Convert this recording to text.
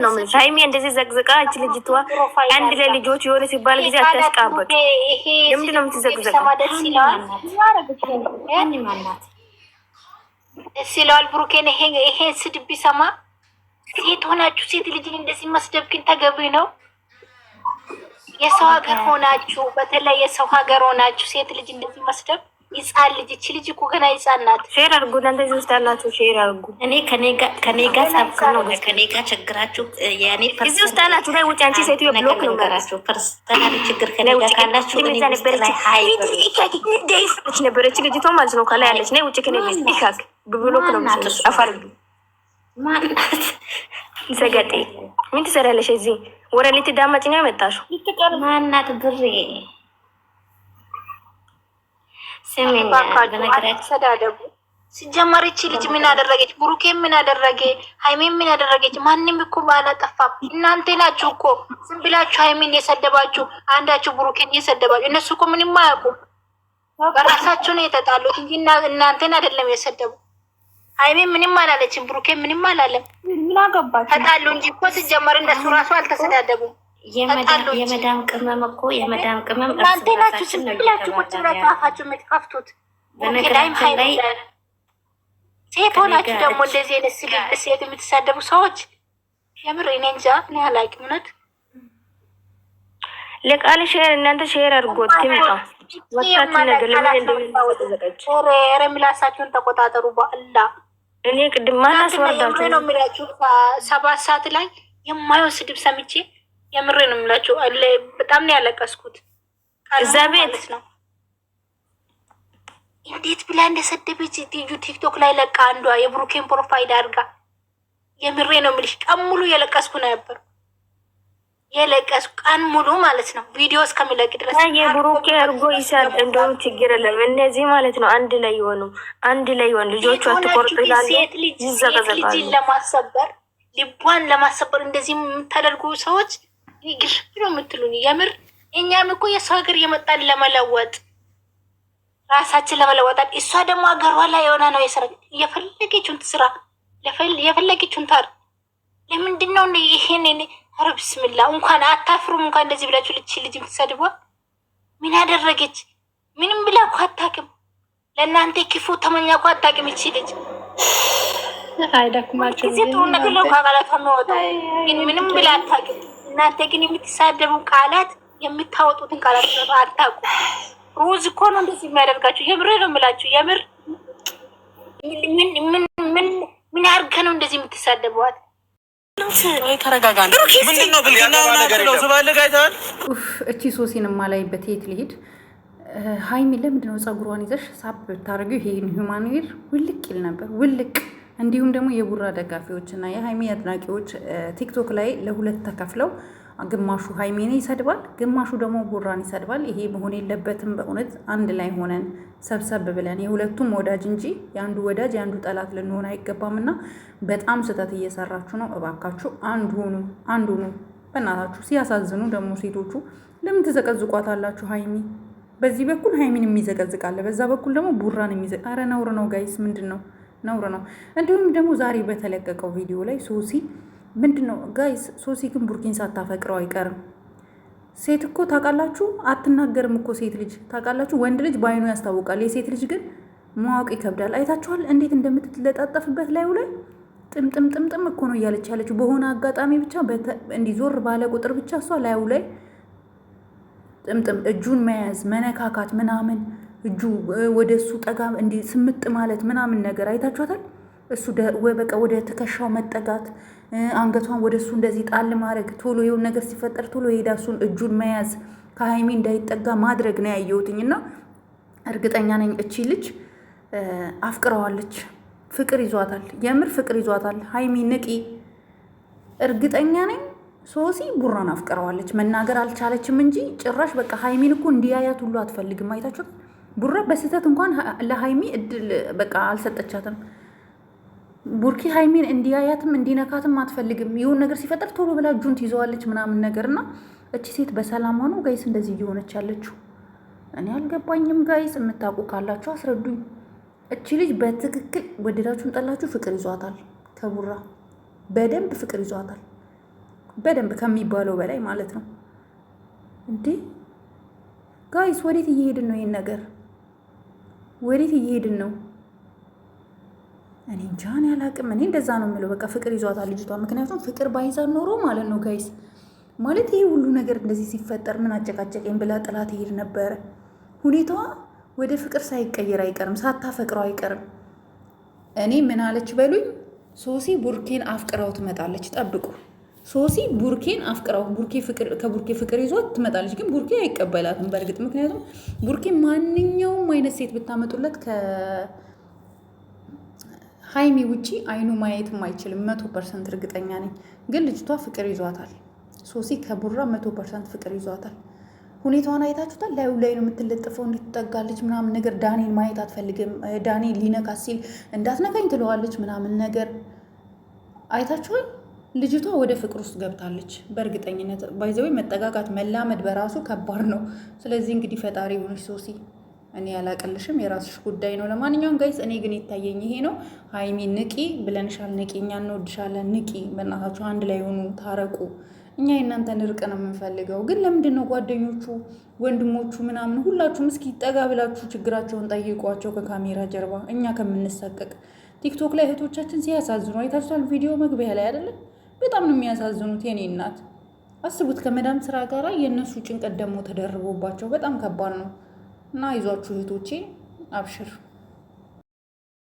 ነው ምን ሃይሚ እንደዚህ ዘቅዝቃ እቺ ልጅቷ አንድ ላይ ልጆች የሆነ ሲባል ጊዜ አታስቃበቅ። ለምንድን ነው የምትዘቅዘቀው? ሲለዋል ብሩኬን ይሄ ስድብ ቢሰማ ሴት ሆናችሁ ሴት ልጅን እንደዚህ መስደብ ግን ተገቢ ነው? የሰው ሀገር ሆናችሁ በተለይ የሰው ሀገር ሆናችሁ ሴት ልጅ እንደዚህ መስደብ ይጻል ልጅ እቺ ልጅ እኮ ገና ይጻል ናት። ሼር አድርጉ እናንተ እዚህ ውስጥ ያላችሁ ሼር አድርጉ። እኔ ከኔ ጋር ሳብከ ነው ከኔ ጋር ችግራችሁ ያኔ እዚህ ውስጥ ያላችሁ ላይ ውጭ አንቺ ሴትዮ ብሎክ ነው ጋራችሁ ፐርሰናል ችግር ከኔ ጋር ካላችሁ እኔ ነበረች ልጅቷ ማለት ነው ከላይ ያለች ነው ውጭ ከኔ ይካክ ብሎክ ነው አፋር ማናት ይሰገጤ ምን ትሰራለሽ እዚህ ወረ ልትዳመጪ ነው የመጣሽው? ማናት ብሬ ስሚኝ በነገራችን ሰዳደቡ ሲጀመር እቺ ልጅ ምን አደረገች? ብሩኬ ምን አደረገ? ሃይሚን ምን አደረገች? ማንንም እኮ ባላጠፋም እናንተ ናችሁ እኮ ዝም ብላችሁ ሃይሚን የሰደባችሁ፣ አንዳችሁ ብሩኬን የሰደባችሁ። እነሱ እኮ ምንም አያውቁም፣ በራሳቸው ነው የተጣሉት እንጂ እናንተን አይደለም የሰደቡ። ሃይሚን ምንም አላለችም፣ ብሩኬ ምንም አላለም። ምን አገባችሁ? ተጣሉ እንጂ እኮ ሲጀመር እነሱ ራሱ አልተሰዳደቡም። የመዳም ቅመም እኮ የመዳም ቅመም እናንተ ናችሁ ዝም ብላችሁ ቁጭ ብላችሁ አፋችሁ የምትከፍቱት። በነገራችን ላይ ሴት ሆናችሁ ደግሞ እንደዚህ አይነት ስድብ ሴት የምትሳደቡ ሰዎች የምር እኔ እንጃ እኔ አላውቅም። እውነት ለቃል ሼር እናንተ ሼር አድርጎት ትምጣ ወጣችሁ ነገር ለምን እንደምትዘቀጭ ኧረ ምላሳችሁን ተቆጣጠሩ በአላህ። እኔ ቅድም ማናስ ወርዳችሁ ነው የሚላችሁ 7 ሰዓት ላይ የማይሆን ስድብ ሰምቼ የምሬ ነው የምላችሁ። በጣም ነው ያለቀስኩት። እዛ ቤት ነው እንዴት ብላ እንደሰደበች ቲክቶክ ላይ ለቃ አንዷ የብሩኬን ፕሮፋይል አድርጋ የምሬ ነው የምልሽ። ቀን ሙሉ የለቀስኩ ነበር የለቀስኩ ቀን ሙሉ ማለት ነው። ቪዲዮ እስከሚለቅ ድረስ የብሩኬ አርጎ ይሳድ እንደው ችግር የለም። እነዚህ ማለት ነው አንድ ላይ ይሆኑ ልጆቹ አትቆርጡ ይላሉ። ልጅን ለማሰበር ልቧን ለማሰበር እንደዚህ የምታደርጉ ሰዎች ይግር ነው የምትሉኝ። የምር እኛም እኮ የሰው ሀገር እየመጣን ለመለወጥ ራሳችን ለመለወጣት፣ እሷ ደግሞ ሀገሯ ላይ የሆነ ነው የሰራ የፈለገችውን ስራ የፈለገችውን ታር ለምንድን ነው ይሄን ኧረ ብስምላ እንኳን አታፍሩም? እንኳን እንደዚህ ብላችሁ ልጅ የምትሰድቧ ምን ያደረገች? ምንም ብላ እኮ አታውቅም። ለእናንተ ክፉ ተመኛ እኮ አታውቅም። ይቺ ልጅ አይደክማችሁ ጊዜ ጥሩ ነገር ነው ቃላቷ የሚወጣው ግን ምንም ብላ አታውቅም። እናንተ ግን የምትሳደቡ ቃላት የምታወጡትን ቃላት አታውቁም። ሩዝ እኮ ነው እንደዚህ የሚያደርጋችሁ። የምር ነው የምላችሁ። የምር ምን አድርገ ነው እንደዚህ የምትሳደቧት? እቺ ሶሲን ማላይበት የት ልሄድ? ሃይሚ ለምንድነው ፀጉሯን ይዘሽ ሳብ ብታደርጊው ይሄን ሂውማን ሄር ውልቅ ይል ነበር ውልቅ። እንዲሁም ደግሞ የቡራ ደጋፊዎች እና የሃይሚ አድናቂዎች ቲክቶክ ላይ ለሁለት ተከፍለው ግማሹ ሃይሚን ይሰድባል፣ ግማሹ ደግሞ ቡራን ይሰድባል። ይሄ መሆን የለበትም። በእውነት አንድ ላይ ሆነን ሰብሰብ ብለን የሁለቱም ወዳጅ እንጂ የአንዱ ወዳጅ የአንዱ ጠላት ልንሆን አይገባም። እና በጣም ስህተት እየሰራችሁ ነው። እባካችሁ አንድ ሁኑ በእናታችሁ። ሲያሳዝኑ ደግሞ ሴቶቹ ለምን ትዘቀዝቋታላችሁ? ሃይሚ በዚህ በኩል ሃይሚን የሚዘቀዝቃለ፣ በዛ በኩል ደግሞ ቡራን ኧረ ነውር ነው ጋይስ፣ ምንድን ነው ነውር ነው። እንዲሁም ደግሞ ዛሬ በተለቀቀው ቪዲዮ ላይ ሶሲ ምንድን ነው ጋይስ፣ ሶሲ ግን ቡርኪን ሳታፈቅረው አይቀርም። ሴት እኮ ታውቃላችሁ አትናገርም እኮ ሴት ልጅ ታውቃላችሁ። ወንድ ልጅ በአይኑ ያስታውቃል፣ የሴት ልጅ ግን ማወቅ ይከብዳል። አይታችኋል እንዴት እንደምትለጣጠፍበት ላዩ ላይ ጥምጥም እኮ ነው እያለች ያለችው። በሆነ አጋጣሚ ብቻ እንዲዞር ባለ ቁጥር ብቻ እሷ ላዩ ላይ ጥምጥም እጁን መያዝ መነካካት ምናምን እጁ ወደ እሱ ጠጋ እንዲህ ስምጥ ማለት ምናምን ነገር አይታችኋታል። እሱ በቃ ወደ ትከሻው መጠጋት፣ አንገቷን ወደ እሱ እንደዚህ ጣል ማድረግ፣ ቶሎ የሆነ ነገር ሲፈጠር ቶሎ ሄዳ እሱን እጁን መያዝ፣ ከሃይሚ እንዳይጠጋ ማድረግ ነው ያየሁትኝና እርግጠኛ ነኝ እቺ ልጅ አፍቅረዋለች። ፍቅር ይዟታል፣ የምር ፍቅር ይዟታል። ሃይሚ ንቂ፣ እርግጠኛ ነኝ ሶሲ ቡራን አፍቅረዋለች። መናገር አልቻለችም እንጂ ጭራሽ በቃ ሃይሚን እኮ እንዲያያት ሁሉ አትፈልግም። አይታችሁ ቡራ በስህተት እንኳን ለሃይሚ እድል በቃ አልሰጠቻትም። ቡርኪ ሃይሚን እንዲያያትም እንዲነካትም አትፈልግም። ይሁን ነገር ሲፈጠር ቶሎ ብላ እጁን ትይዘዋለች ምናምን ነገርና እቺ ሴት በሰላም ሆኖ ጋይስ እንደዚህ እየሆነች ያለችው እኔ አልገባኝም። ጋይስ የምታውቁ ካላችሁ አስረዱኝ። እቺ ልጅ በትክክል ወደዳችሁን ጠላችሁ ፍቅር ይዟታል። ከቡራ በደንብ ፍቅር ይዟታል። በደንብ ከሚባለው በላይ ማለት ነው። እንዴ ጋይስ ወዴት እየሄድን ነው? ይሄን ነገር ወዴት እየሄድን ነው? እኔ እንጃ እኔ አላቅም። እኔ እንደዛ ነው የምለው። በቃ ፍቅር ይዟታል ልጅቷ። ምክንያቱም ፍቅር ባይዛን ኖሮ ማለት ነው ጋይስ፣ ማለት ይሄ ሁሉ ነገር እንደዚህ ሲፈጠር ምን አጨቃጨቀኝ ብላ ጥላት ትሄድ ነበረ። ሁኔታዋ ወደ ፍቅር ሳይቀየር አይቀርም፣ ሳታፈቅረው አይቀርም። እኔ ምን አለች በሉኝ፣ ሶሲ ቡርኬን አፍቅረው ትመጣለች። ጠብቁ። ሶሲ ቡርኬን አፍቅረው ከቡርኬ ፍቅር ይዟት ትመጣለች። ግን ቡርኬ አይቀበላትም በእርግጥ። ምክንያቱም ቡርኬ ማንኛውም አይነት ሴት ብታመጡለት ከሀይሚ ውጪ አይኑ ማየትም አይችልም። 100% እርግጠኛ ነኝ። ግን ልጅቷ ፍቅር ይዟታል። ሶሲ ከቡራ 100% ፍቅር ይዟታል። ሁኔታዋን አይታችሁታል። ላዩ ላይ ነው የምትለጥፈው፣ እንድትጠጋለች ምናምን ነገር። ዳኔን ማየት አትፈልግም። ዳኔን ሊነካት ሲል እንዳትነካኝ ትለዋለች ምናምን ነገር። አይታችኋል። ልጅቷ ወደ ፍቅር ውስጥ ገብታለች በእርግጠኝነት። ባይዘዌ መጠጋጋት መላመድ በራሱ ከባድ ነው። ስለዚህ እንግዲህ ፈጣሪ ሆነች ሶሲ፣ እኔ ያላቀልሽም፣ የራስሽ ጉዳይ ነው። ለማንኛውም ጋይስ እኔ ግን ይታየኝ ይሄ ነው። ሀይሚ ንቂ ብለንሻል፣ ንቂ፣ እኛ እንወድሻለን፣ ንቂ። በእናታችሁ አንድ ላይ ሆኑ፣ ታረቁ። እኛ የእናንተን እርቅ ነው የምንፈልገው። ግን ለምንድን ነው ጓደኞቹ፣ ወንድሞቹ ምናምን ሁላችሁም እስኪ ጠጋ ብላችሁ ችግራቸውን ጠይቋቸው ከካሜራ ጀርባ፣ እኛ ከምንሰቀቅ። ቲክቶክ ላይ እህቶቻችን ሲያሳዝኑ አይታችኋል። ቪዲዮ መግቢያ ላይ አይደለም? በጣም ነው የሚያሳዝኑት። የኔ እናት አስቡት፣ ከመዳም ስራ ጋር የእነሱ ጭንቀት ደግሞ ተደርቦባቸው በጣም ከባድ ነው። እና ይዟችሁ እህቶቼ አብሽር።